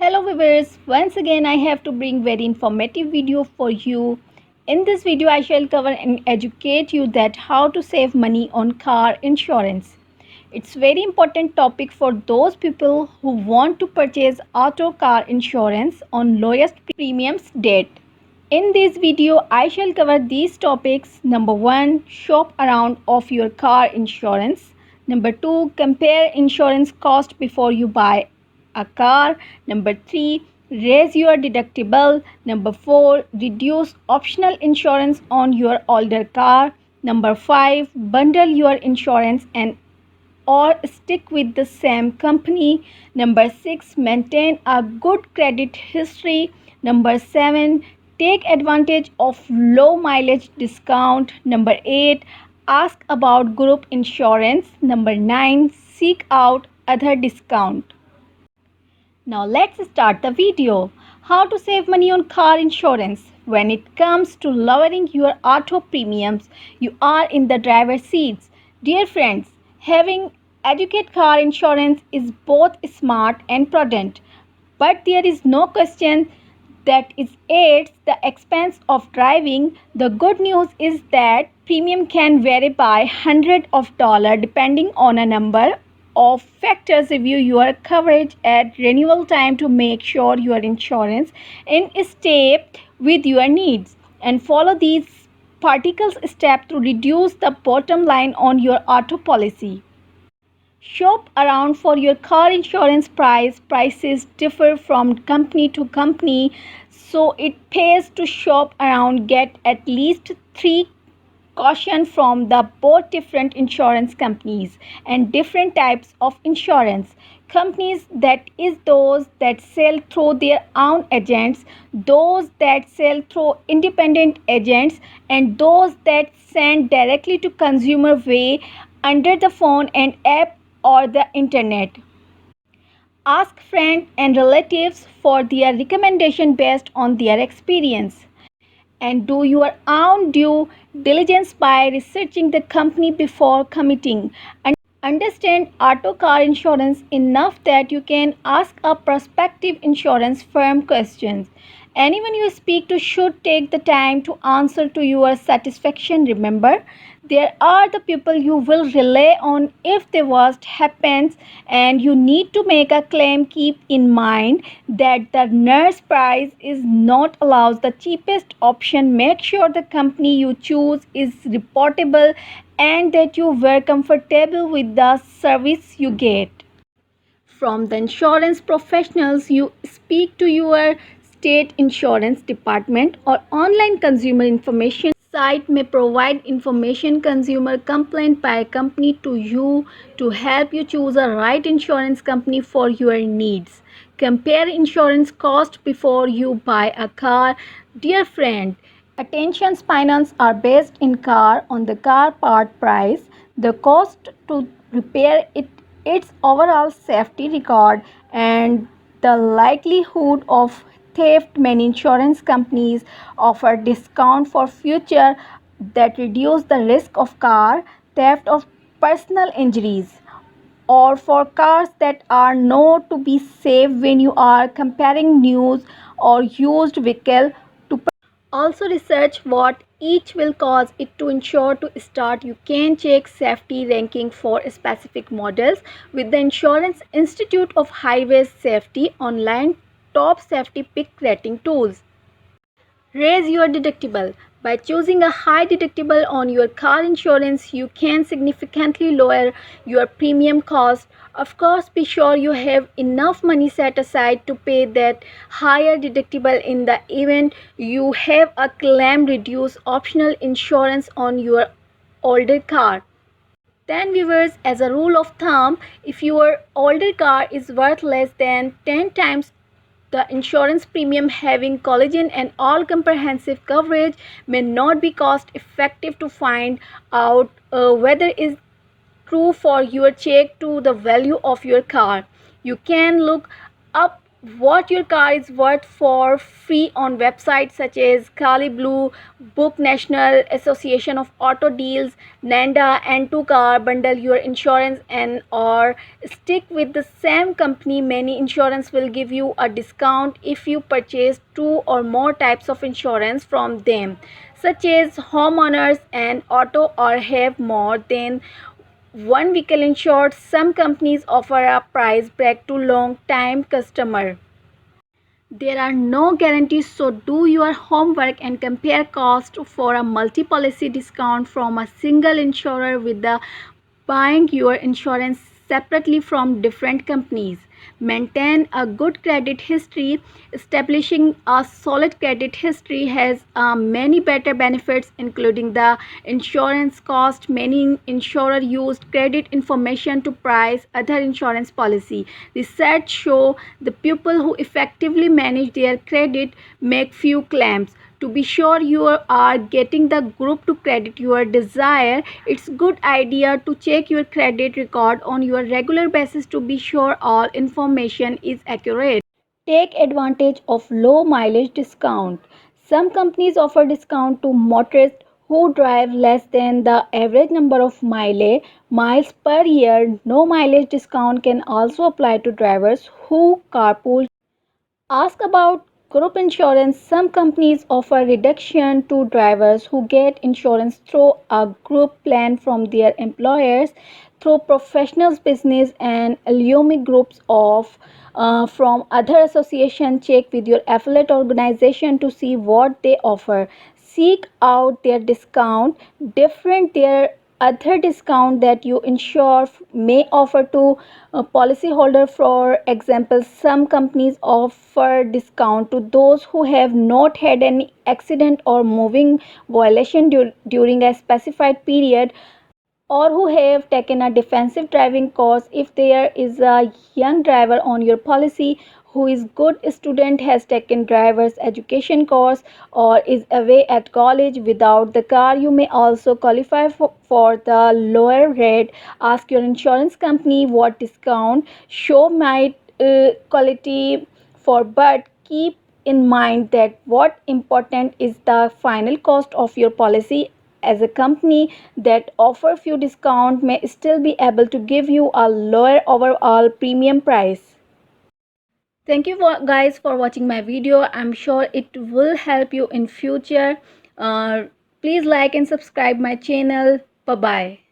Hello viewers, once again I have to bring very informative video for you. In this video I shall cover and educate you that how to save money on car insurance. It's very important topic for those people who want to purchase auto car insurance on lowest premiums date. In this video I shall cover these topics. Number 1, shop around of your car insurance. Number 2, compare insurance cost before you buy a car. Number 3, raise your deductible. Number 4, reduce optional insurance on your older car. Number 5, bundle your insurance and or stick with the same company. Number 6, maintain a good credit history. Number 7, take advantage of low mileage discount. Number 8, ask about group insurance. Number 9, seek out other discount. Now let's start the video. How to save money on car insurance. When it comes to lowering your auto premiums, you are in the driver's seats. Dear friends, having adequate car insurance is both smart and prudent. But there is no question that it aids the expense of driving. The good news is that premium can vary by hundreds of dollars depending on a number of factors. Review your coverage at renewal time to make sure your insurance is in step with your needs, and follow these particular steps to reduce the bottom line on your auto policy. Shop around for your car insurance price. Prices differ from company to company, so it pays to shop around. Get at least 3 caution from the both different insurance companies and different types of insurance companies, that is those that sell through their own agents, those that sell through independent agents, and those that send directly to consumer way under the phone and app or the internet. Ask friends and relatives for their recommendation based on their experience, and do your own due diligence by researching the company before committing. Understand auto car insurance enough that you can ask a prospective insurance firm questions. Anyone you speak to should take the time to answer to your satisfaction. Remember, there are the people you will rely on if the worst happens and you need to make a claim. Keep in mind that the nurse price is not always the cheapest option. Make sure the company you choose is reportable and that you were comfortable with the service you get from the insurance professionals. You speak to your state insurance department or online consumer information site may provide information consumer complaint by company to you to help you choose a right insurance company for your needs. Compare insurance cost before you buy a car. Dear friend, attention, finance are based in car on the car part price, the cost to repair it, its overall safety record, and the likelihood of theft. Many insurance companies offer discount for future that reduce the risk of car theft or personal injuries, or for cars that are known to be safe. When you are comparing new or used vehicle, to also research what each will cost it to ensure to start. You can check safety ranking for specific models with the Insurance Institute of Highway Safety online top safety pick rating tools. Raise your deductible. By choosing a high deductible on your car insurance, you can significantly lower your premium cost. Of course, be sure you have enough money set aside to pay that higher deductible in the event you have a claim. Reduce optional insurance on your older car. Then viewers, as a rule of thumb, if your older car is worth less than 10 times the insurance premium, having collision and all comprehensive coverage may not be cost effective. To find out whether is true for your check to the value of your car, you can look up what your car is worth for free on websites such as Kali Blue, Book National Association of Auto Deals, Nanda, and to car bundle your insurance and or stick with the same company. Many insurance will give you a discount if you purchase two or more types of insurance from them, such as homeowners and auto, or have more than one vehicle insured. Some companies offer a price break to long time customer. There are no guarantees, so do your homework and compare cost for a multi-policy discount from a single insurer with the buying your insurance separately from different companies. Maintain a good credit history. Establishing a solid credit history has many better benefits, including the insurance cost. Many insurers use credit information to price other insurance policy. Research show the people who effectively manage their credit make few claims. To be sure you are getting the group to credit your desire, it's good idea to check your credit record on your regular basis to be sure all information is accurate. Take advantage of low mileage discount. Some companies offer discount to motorists who drive less than the average number of miles per year. No mileage discount can also apply to drivers who carpool. Ask about group insurance. Some companies offer reduction to drivers who get insurance through a group plan from their employers, through professionals business and alumni groups of from other association. Check with your affiliate organization to see what they offer. Seek out their discount different their other discount that you insure may offer to a policyholder. For example, some companies offer discount to those who have not had any accident or moving violation during a specified period, or who have taken a defensive driving course. If there is a young driver on your policy who is good student, has taken driver's education course, or is away at college without the car, you may also qualify for the lower rate. Ask your insurance company what discount show might quality for, but keep in mind that what important is the final cost of your policy, as a company that offer few discount may still be able to give you a lower overall premium price. Thank you guys for watching my video. I'm sure it will help you in future. uh, Please like and subscribe my channel. Bye bye.